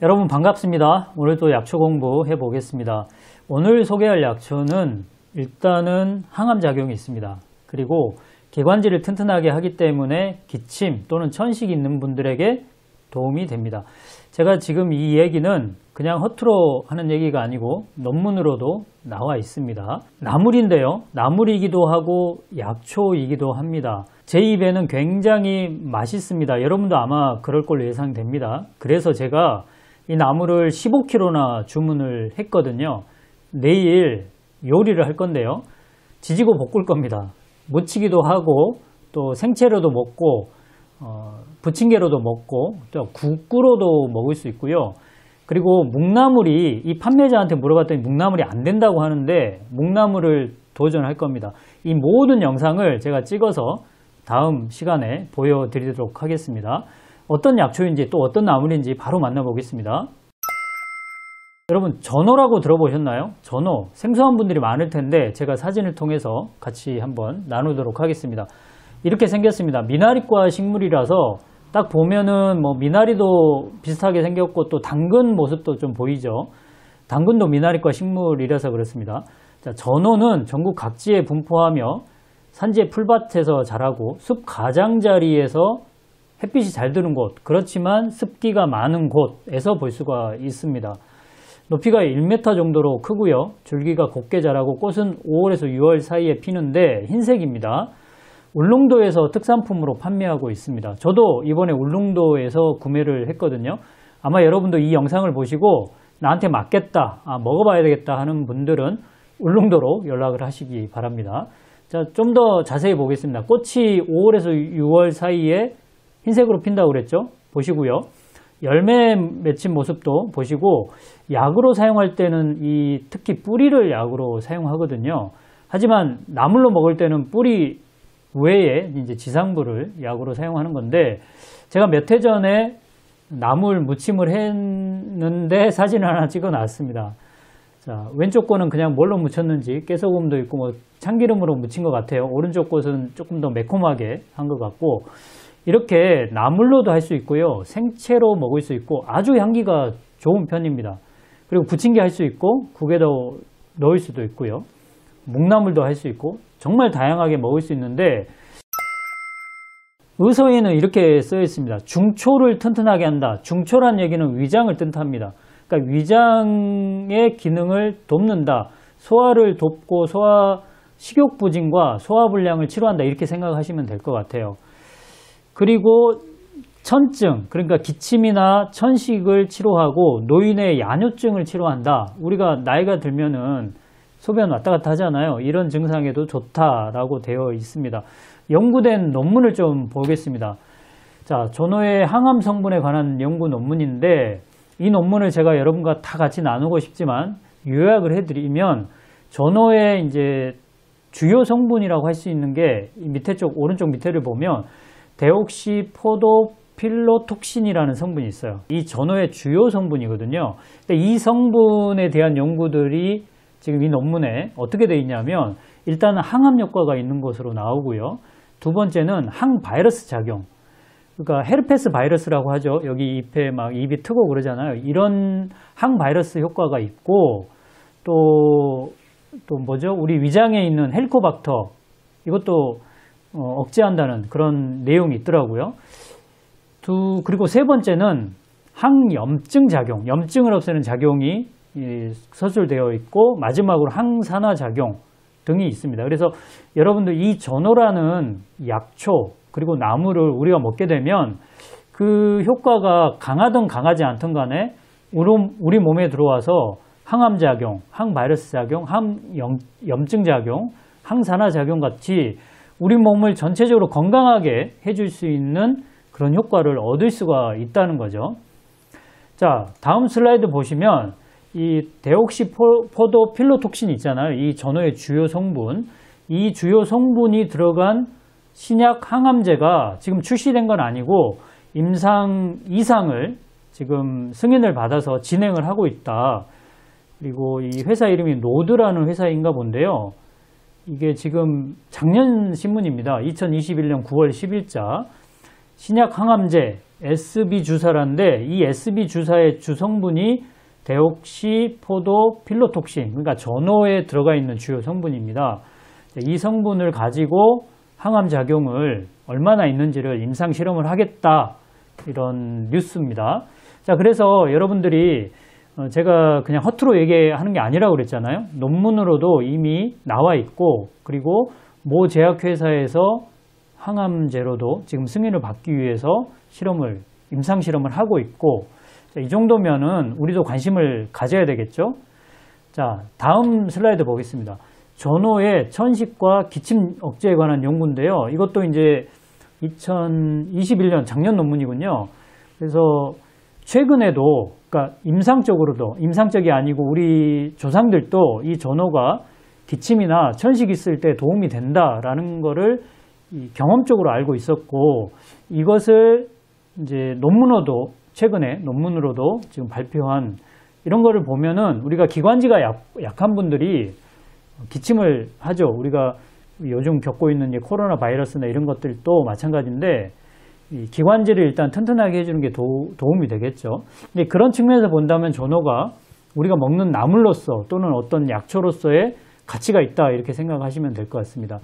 여러분 반갑습니다. 오늘도 약초 공부 해보겠습니다. 오늘 소개할 약초는 일단은 항암작용이 있습니다. 그리고 기관지를 튼튼하게 하기 때문에 기침 또는 천식이 있는 분들에게 도움이 됩니다. 제가 지금 이 얘기는 그냥 허투루 하는 얘기가 아니고 논문으로도 나와 있습니다. 나물인데요. 나물이기도 하고 약초이기도 합니다. 제 입에는 굉장히 맛있습니다. 여러분도 아마 그럴 걸로 예상됩니다. 그래서 제가 이 나물을 15kg나 주문을 했거든요. 내일 요리를 할 건데요. 지지고 볶을 겁니다. 무치기도 하고 또 생채로도 먹고 부침개로도 먹고 또 국구로도 먹을 수 있고요. 그리고 묵나물이 이 판매자한테 물어봤더니 묵나물이 안 된다고 하는데 묵나물을 도전할 겁니다. 이 모든 영상을 제가 찍어서 다음 시간에 보여드리도록 하겠습니다. 어떤 약초인지 또 어떤 나물인지 바로 만나보겠습니다. 여러분 전어라고 들어보셨나요? 전어 생소한 분들이 많을 텐데 제가 사진을 통해서 같이 한번 나누도록 하겠습니다. 이렇게 생겼습니다. 미나리과 식물이라서 딱 보면은 뭐 미나리도 비슷하게 생겼고 또 당근 모습도 좀 보이죠. 당근도 미나리과 식물이라서 그렇습니다. 자, 전어는 전국 각지에 분포하며 산지의 풀밭에서 자라고 숲 가장자리에서 햇빛이 잘 드는 곳, 그렇지만 습기가 많은 곳에서 볼 수가 있습니다. 높이가 1m 정도로 크고요. 줄기가 곱게 자라고 꽃은 5월에서 6월 사이에 피는데 흰색입니다. 울릉도에서 특산품으로 판매하고 있습니다. 저도 이번에 울릉도에서 구매를 했거든요. 아마 여러분도 이 영상을 보시고 나한테 맞겠다, 먹어봐야 되겠다 하는 분들은 울릉도로 연락을 하시기 바랍니다. 자, 좀 더 자세히 보겠습니다. 꽃이 5월에서 6월 사이에 흰색으로 핀다고 그랬죠. 보시고요. 열매 맺힌 모습도 보시고 약으로 사용할 때는 특히 뿌리를 약으로 사용하거든요. 하지만 나물로 먹을 때는 뿌리 외에 이제 지상부를 약으로 사용하는 건데 제가 몇 해 전에 나물 무침을 했는데 사진을 하나 찍어 놨습니다. 자, 왼쪽 거는 그냥 뭘로 무쳤는지 깨소금도 있고 뭐 참기름으로 무친 것 같아요. 오른쪽 것은 조금 더 매콤하게 한 것 같고 이렇게 나물로도 할 수 있고요. 생채로 먹을 수 있고 아주 향기가 좋은 편입니다. 그리고 부침개 할 수 있고 국에도 넣을 수도 있고요. 묵나물도 할 수 있고 정말 다양하게 먹을 수 있는데 의서에는 이렇게 써 있습니다. 중초를 튼튼하게 한다. 중초란 얘기는 위장을 뜻합니다. 그러니까 위장의 기능을 돕는다. 소화를 돕고 식욕부진과 소화불량을 치료한다. 이렇게 생각하시면 될 것 같아요. 그리고 천증, 그러니까 기침이나 천식을 치료하고 노인의 야뇨증을 치료한다. 우리가 나이가 들면은 소변 왔다 갔다 하잖아요. 이런 증상에도 좋다라고 되어 있습니다. 연구된 논문을 좀 보겠습니다. 자, 전어의 항암 성분에 관한 연구 논문인데 이 논문을 제가 여러분과 다 같이 나누고 싶지만 요약을 해드리면 전어의 이제 주요 성분이라고 할 수 있는 게 밑에 오른쪽 밑에를 보면 데옥시포도필로톡신이라는 성분이 있어요. 이 전어의 주요 성분이거든요. 근데 이 성분에 대한 연구들이 지금 이 논문에 어떻게 되어 있냐면 일단은 항암 효과가 있는 것으로 나오고요. 두 번째는 항바이러스 작용. 그러니까 헤르페스 바이러스라고 하죠. 여기 ip에 막 입이 트고 그러잖아요. 이런 항바이러스 효과가 있고 또 뭐죠? 우리 위장에 있는 헬코박터 이것도 억제한다는 그런 내용이 있더라고요. 그리고 세 번째는 항염증 작용, 염증을 없애는 작용이 서술되어 있고 마지막으로 항산화 작용 등이 있습니다. 그래서 여러분들 이 전어라는 약초 그리고 나물을 우리가 먹게 되면 그 효과가 강하든 강하지 않든 간에 우리 몸에 들어와서 항암 작용, 항바이러스 작용, 항염증 작용, 항산화 작용 같이 우리 몸을 전체적으로 건강하게 해줄 수 있는 그런 효과를 얻을 수가 있다는 거죠. 자, 다음 슬라이드 보시면 이 데옥시포도필로톡신 있잖아요. 이 전어의 주요 성분. 이 주요 성분이 들어간 신약 항암제가 지금 출시된 건 아니고 임상 2상을 지금 승인을 받아서 진행을 하고 있다. 그리고 이 회사 이름이 노드라는 회사인가 본데요. 이게 지금 작년 신문입니다. 2021년 9월 10일자 신약 항암제 SB 주사라는데 이 SB 주사의 주성분이 데옥시 포도 필로톡신, 그러니까 전어에 들어가 있는 주요 성분입니다. 이 성분을 가지고 항암 작용을 얼마나 있는지를 임상 실험을 하겠다, 이런 뉴스입니다. 자, 그래서 여러분들이 제가 그냥 허투루 얘기하는 게 아니라고 그랬잖아요. 논문으로도 이미 나와 있고, 그리고 모 제약회사에서 항암제로도 지금 승인을 받기 위해서 임상 실험을 하고 있고, 자, 이 정도면은 우리도 관심을 가져야 되겠죠. 자, 다음 슬라이드 보겠습니다. 전어의 천식과 기침 억제에 관한 연구인데요. 이것도 이제 2021년 작년 논문이군요. 그래서 최근에도, 그러니까 임상적이 아니고 우리 조상들도 이 전어가 기침이나 천식 있을 때 도움이 된다라는 거를 경험적으로 알고 있었고, 이것을 이제 최근에 논문으로도 지금 발표한 이런 거를 보면은 우리가 기관지가 약한 분들이 기침을 하죠. 우리가 요즘 겪고 있는 코로나 바이러스나 이런 것들도 마찬가지인데, 이 기관지를 일단 튼튼하게 해주는 게 도움이 되겠죠. 근데 그런 측면에서 본다면 전어가 우리가 먹는 나물로서 또는 어떤 약초로서의 가치가 있다, 이렇게 생각하시면 될 것 같습니다.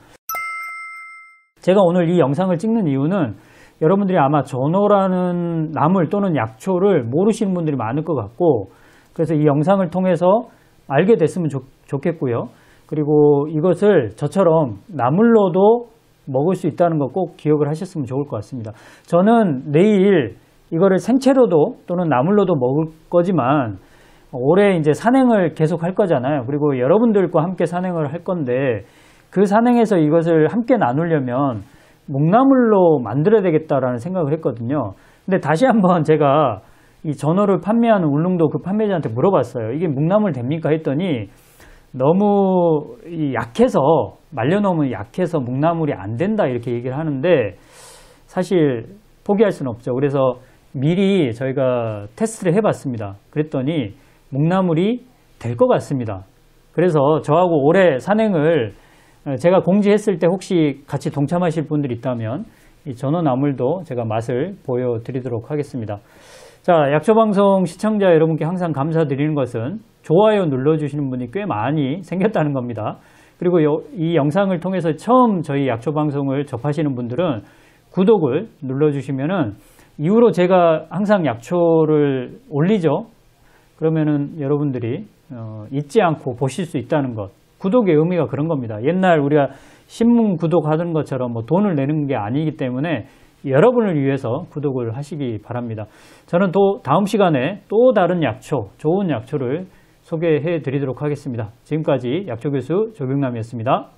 제가 오늘 이 영상을 찍는 이유는 여러분들이 아마 전어라는 나물 또는 약초를 모르시는 분들이 많을 것 같고, 그래서 이 영상을 통해서 알게 됐으면 좋겠고요. 그리고 이것을 저처럼 나물로도 먹을 수 있다는 거 꼭 기억을 하셨으면 좋을 것 같습니다. 저는 내일 이거를 생채로도 또는 나물로도 먹을 거지만 올해 이제 산행을 계속 할 거잖아요. 그리고 여러분들과 함께 산행을 할 건데, 그 산행에서 이것을 함께 나누려면 묵나물로 만들어야 되겠다라는 생각을 했거든요. 근데 다시 한번 제가 이 전어를 판매하는 울릉도 그 판매자한테 물어봤어요. 이게 묵나물 됩니까? 했더니 너무 약해서, 말려놓으면 약해서 묵나물이 안 된다, 이렇게 얘기를 하는데 사실 포기할 수는 없죠. 그래서 미리 저희가 테스트를 해봤습니다. 그랬더니 묵나물이 될 것 같습니다. 그래서 저하고 올해 산행을 제가 공지했을 때 혹시 같이 동참하실 분들이 있다면 이 전어나물도 제가 맛을 보여드리도록 하겠습니다. 자, 약초방송 시청자 여러분께 항상 감사드리는 것은 좋아요 눌러주시는 분이 꽤 많이 생겼다는 겁니다. 그리고 이 영상을 통해서 처음 저희 약초방송을 접하시는 분들은 구독을 눌러주시면은 이후로 제가 항상 약초를 올리죠. 그러면은 여러분들이 잊지 않고 보실 수 있다는 것. 구독의 의미가 그런 겁니다. 옛날 우리가 신문 구독하던 것처럼 뭐 돈을 내는 게 아니기 때문에 여러분을 위해서 구독을 하시기 바랍니다. 저는 또 다음 시간에 또 다른 약초, 좋은 약초를 소개해 드리도록 하겠습니다. 지금까지 약초교수 조병남이었습니다.